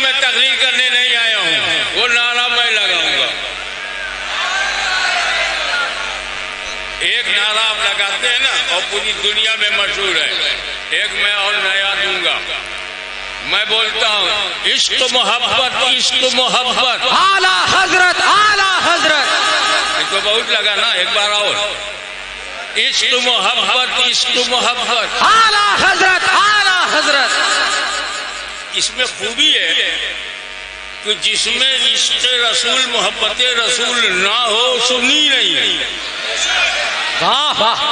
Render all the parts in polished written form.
میں تقریر کرنے نہیں آیا ہوں، وہ نعرہ میں لگاؤں گا۔ ایک نعرہ آپ لگاتے ہیں نا اور پوری دنیا میں مشہور ہے، ایک میں اور نیا دوں گا، میں بولتا ہوں عشق محبت عشق محبت اعلیٰ حضرت اعلیٰ حضرت۔ یہ تو بہت لگا نا، ایک بار اور عشق محبت عشق محبت اعلیٰ حضرت اعلیٰ حضرت۔ اس میں خوبی ہے کہ جس میں عشق رسول محبت رسول نہ ہو سنی نہیں ہے۔ واہ واہ،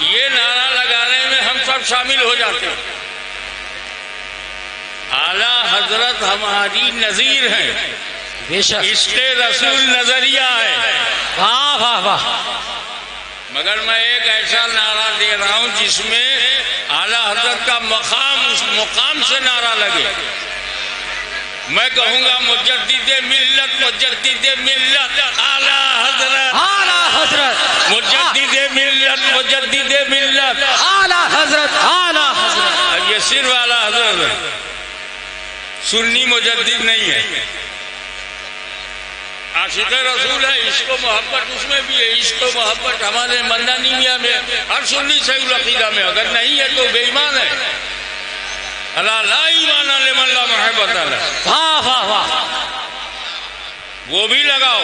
یہ نعرہ لگانے میں ہم سب شامل ہو جاتے ہیں۔ اعلیٰ حضرت ہماری نظیر ہیں، بے شک، عشق رسول نظریہ ہے۔ واہ واہ واہ، مگر میں ایک ایسا نعرہ دے رہا ہوں جس میں اعلیٰ حضرت کا مقام اس مقام سے نعرہ لگے۔ میں کہوں گا مجدد ملت مجدد ملت اعلیٰ حضرت اعلیٰ حضرت، مجدد ملت مجدد ملت اعلیٰ حضرت اعلیٰ حضرت۔ اب یہ صرف اعلیٰ حضرت ہے، سنی مجدد نہیں ہے۔ عاشق رسول ہے، عشق و محبت اس میں بھی ہے، عشق و محبت ہمارے مندانی میاں میں ہر سنی صحیح العقیدہ میں، اگر نہیں ہے تو بے ایمان ہے۔ اللہ لا ایمان لمن لا محبت له۔ واہ واہ واہ، وہ بھی لگاؤ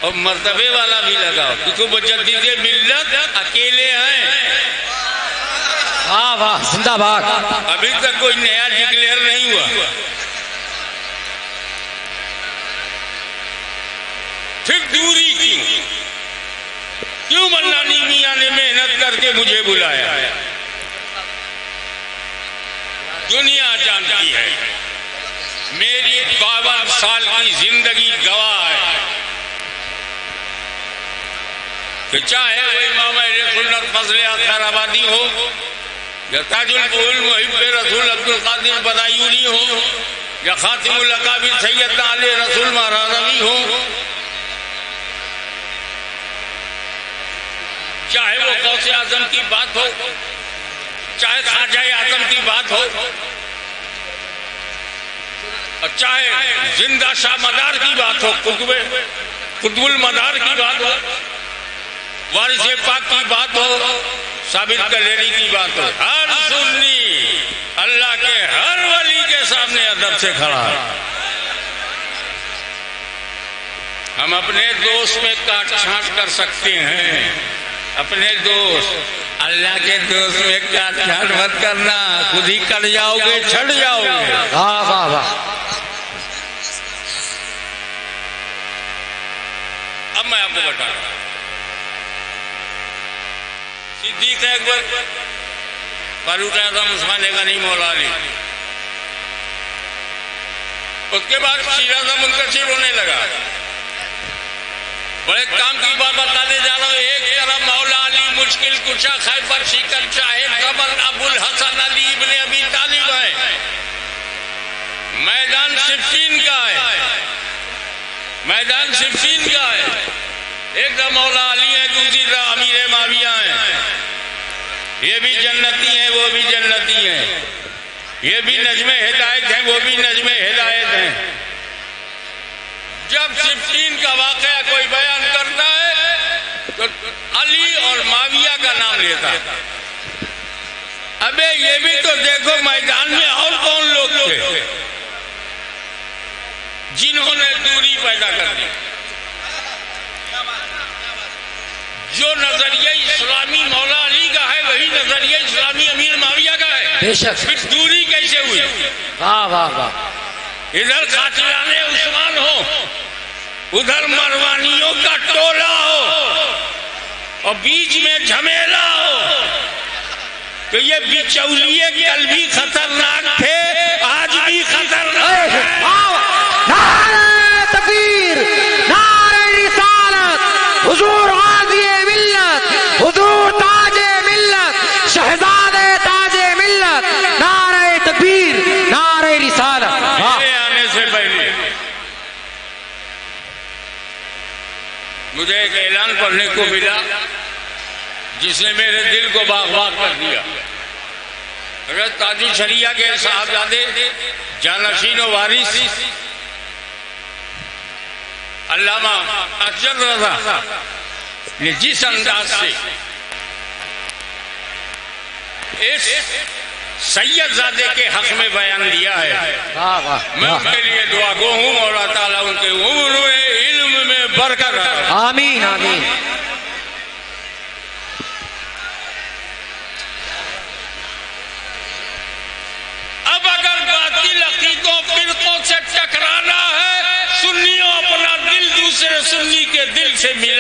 اور مرتبے والا بھی لگاؤ، کیونکہ مجدد ملت اکیلے ہیں۔ واہ واہ، زندہ باد۔ ابھی تک کوئی نیا ڈکلیئر نہیں ہوا۔ پھر دوری کیوں منانی میاں نے محنت کر کے مجھے بلایا؟ دنیا جانتی ہے، میری 52 سال کی زندگی گواہ ہے کہ چاہے وہ امام اہل سنت فضل اطہر آبادی ہو یا تاج البحور محب رسول عبد القادر بدایونی ہو یا خاتم الاکابر سیدنا علی رسول مہرازمی ہو، چاہے وہ غوث اعظم کی بات ہو، چاہے خواجہ اعظم کی بات ہو، اور چاہے زندہ شاہ مدار کی بات ہو، قطب المدار کی بات ہو، وارث پاک کی بات ہو، ثابت کلیری کی بات ہو، ہر سنی اللہ کے ہر ولی کے سامنے ادب سے کھڑا ہے۔ ہم اپنے دوست میں کاٹ چھانٹ کر سکتے ہیں، اپنے دوست، اللہ کے دوست میں کاٹ چھانٹ مت کرنا، خود ہی کٹ جاؤ گے، چھڑ جاؤ گے۔ واہ واہ واہ، اب میں آپ کو بتا رہا ہوں، صدیق اکبر، فاروق اعظم، عثمان غنی، مولا علی، اس کے بعد شیرازہ منتشر ہونے لگا۔ بڑے کام کی بات بتانے جا رہا ہوں، ایک طرف مولا علی مشکل کشا خیبر شکن شاہد زبر ابو الحسن علی ابن ابی طالب ہے، میدان صفین کا ہے، میدان صفین کا ہے، ایک طرف مولا علی ہے، دوسری طرف امیر معاویہ ہیں، یہ بھی جنتی ہیں وہ بھی جنتی ہیں، یہ بھی نجم ہدایت ہیں وہ بھی نجم ہدایت ہیں۔ جب صفین کا واقعہ کوئی بیان کرتا ہے تو علی اور معاویہ کا نام لیتا ہے۔ ابے یہ بھی تو دیکھو میدان میں اور کون لوگ تھے جنہوں نے دوری پیدا کر دی۔ جو نظریہ اسلامی مولا علی کا ہے وہی نظریہ اسلامی امیر معاویہ کا ہے، بے شک، پھر دوری کیسے ہوئی؟ واہ واہ واہ، ادھر قاتلان عثمان ہو، ادھر مروانیوں کا ٹولہ ہو، اور بیچ میں جھمیلا ہو، تو یہ بچولیے کل بھی خطرناک تھے، آج بھی خطرناک ہے۔ نعرہ تکبیر، نعرہ رسالت، حضور غازی ملت، حضور تاج ملت، شہزادے تاج ملت، نعرہ تکبیر، نعرہ رسالت۔ میرے آنے سے پہلے مجھے ایک اعلان پڑھنے کو ملا جس نے میرے دل کو باغ باغ کر دیا۔ حضرت تاج الشریعہ کے صاحبزادے جانشین و وارث علامہ افضل رضا نے جس انداز سے اس سید زادے کے حق میں بیان دیا ہے، میں ان کے لیے دعا گو ہوں، مولا تعالیٰ ان کے عمر میں علم میں برکت رہے۔ آمین آمین۔ اب اگر باطل عقیدوں فرقوں سے ٹکرانا ہے، سنیوں اپنا دل دوسرے سنی کے دل سے ملا